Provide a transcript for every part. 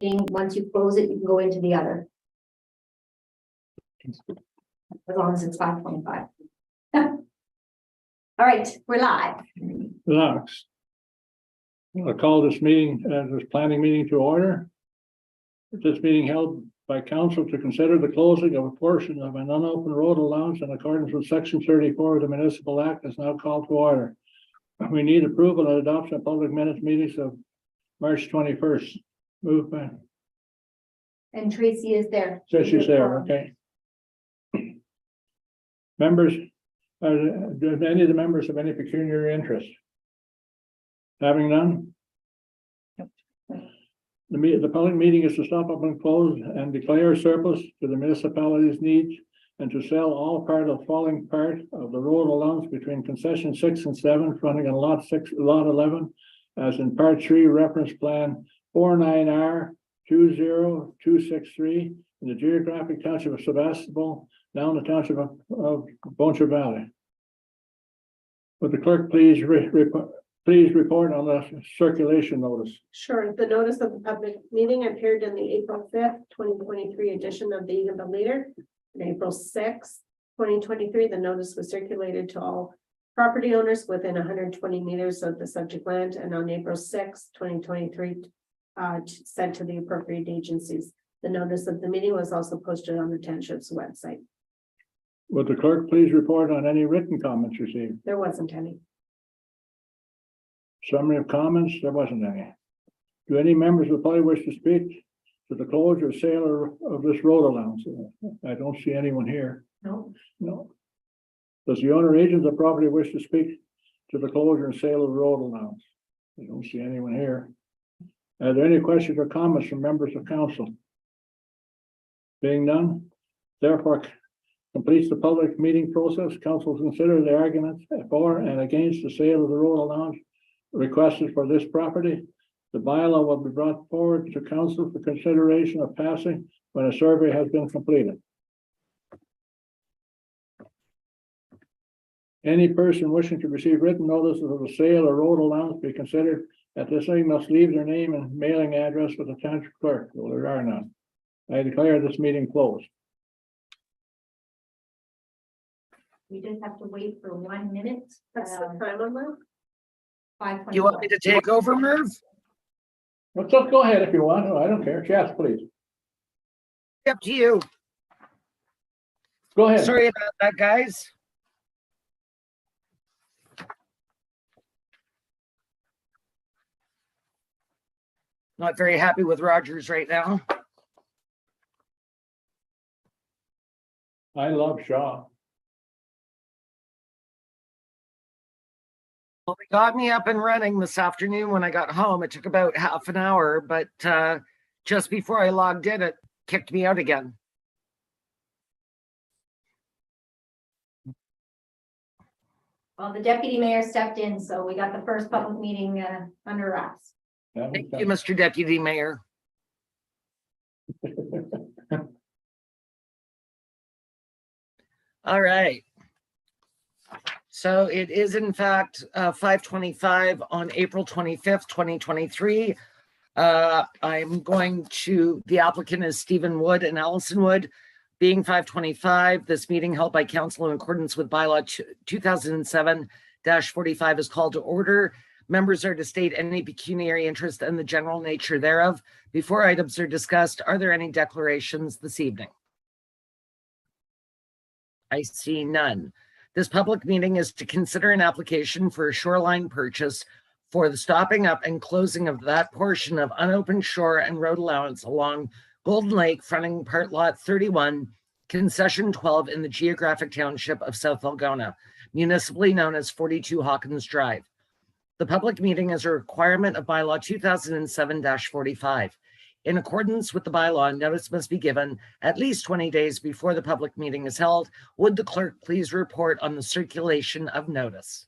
Once you close it, you can go into the other. As long as it's 5:25. All right, we're live. Relax. I'll call this meeting, this planning meeting to order. This meeting held by council to consider the closing of a portion of an unopened road allowance in accordance with section 34 of the municipal act is now called to order. We need approval and adoption of public minutes meetings of March 21st. Moved by. And Tracy is there. She's there, okay. Members, do any of the members have any pecuniary interest? Having none? The public meeting is to stop up and close and declare surplus to the municipality's needs and to sell all part of falling part of the road allowance between concession 6 and 7 fronting on lot 11 as in part 3 reference plan 49R 20263 in the geographic township of Sebastopol, now in the township of Bon Charles Valley. Would the clerk please report on the circulation notice? Sure. The notice of the public meeting appeared in the April 5th, 2023 edition of the Eatonville Leader. On April 6th, 2023, the notice was circulated to all property owners within 120 meters of the subject land, and on April 6th, 2023, sent to the appropriate agencies. The notice of the meeting was also posted on the township's website. Would the clerk please report on any written comments received? There wasn't any. Summary of comments, there wasn't any. Do any members of the public wish to speak to the closure or sale of this road allowance? I don't see anyone here. No. No. Does the owner agent of the property wish to speak to the closure and sale of the road allowance? I don't see anyone here. Are there any questions or comments from members of council? Being none, therefore completes the public meeting process. Council consider the arguments for and against the sale of the road allowance requested for this property. The bylaw will be brought forward to council for consideration of passing when a survey has been completed. Any person wishing to receive written notice of the sale or road allowance be considered at this meeting must leave their name and mailing address with the township clerk. Well, there are none. I declare this meeting closed. We just have to wait for 1 minute. That's the time on that. 5:25. You want me to take over, Merv? Well, so go ahead if you want. I don't care. Yes, please. Up to you. Go ahead. Sorry about that, guys. Not very happy with Rogers right now. I love Shaw. Well, they got me up and running this afternoon when I got home. It took about half an hour, but just before I logged in, it kicked me out again. Well, the deputy mayor stepped in, so we got the first public meeting under wraps. Thank you, Mr. Deputy Mayor. All right. So it is in fact 5:25 on April 25th, 2023. I'm going to, the applicant is Stephen Wood and Allison Wood. Being 5:25, this meeting held by council in accordance with bylaw 2007-45 is called to order. Members are to state any pecuniary interest and the general nature thereof. Before items are discussed, are there any declarations this evening? I see none. This public meeting is to consider an application for a shoreline purchase for the stopping up and closing of that portion of unopened shore and road allowance along Golden Lake fronting part lot 31, concession 12 in the geographic township of South Algona, municipally known as 42 Hawkins Drive. The public meeting is a requirement of bylaw 2007-45. In accordance with the bylaw, notice must be given at least 20 days before the public meeting is held. Would the clerk please report on the circulation of notice?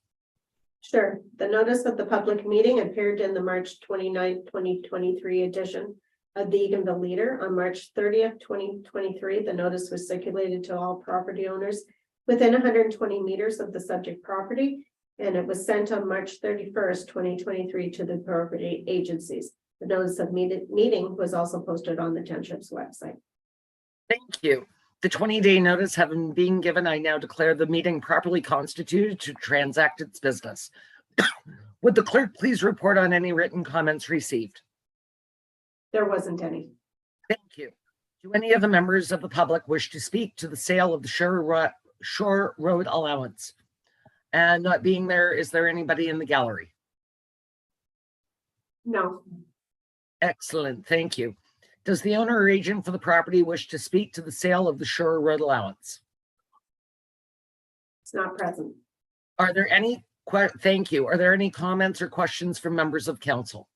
Sure. The notice of the public meeting appeared in the March 29th, 2023 edition of the Eatonville Leader. On March 30th, 2023, the notice was circulated to all property owners within 120 meters of the subject property, and it was sent on March 31st, 2023 to the appropriate agencies. The notice of meeting was also posted on the township's website. Thank you. The 20-day notice having been given, I now declare the meeting properly constituted to transact its business. Would the clerk please report on any written comments received? There wasn't any. Thank you. Do any of the members of the public wish to speak to the sale of the Shore Road allowance? And not being there, is there anybody in the gallery? No, Excellent, thank you. Does the owner or agent for the property wish to speak to the sale of the Shore Road allowance? it's not present. Are there any, thank you. Are there any comments or questions from members of council?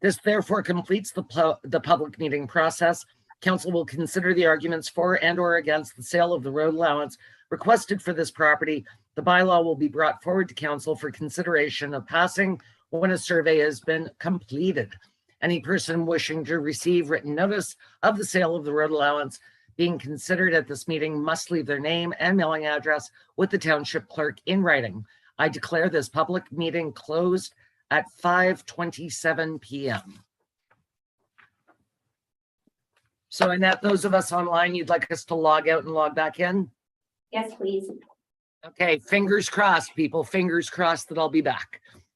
This therefore completes the public meeting process. Council will consider the arguments for and or against the sale of the road allowance requested for this property. The bylaw will be brought forward to council for consideration of passing when a survey has been completed. Any person wishing to receive written notice of the sale of the road allowance being considered at this meeting must leave their name and mailing address with the township clerk in writing. I declare this public meeting closed at 5:27 p.m. So Annette, those of us online, you'd like us to log out and log back in? Yes, please. Okay, fingers crossed, people, fingers crossed that I'll be back.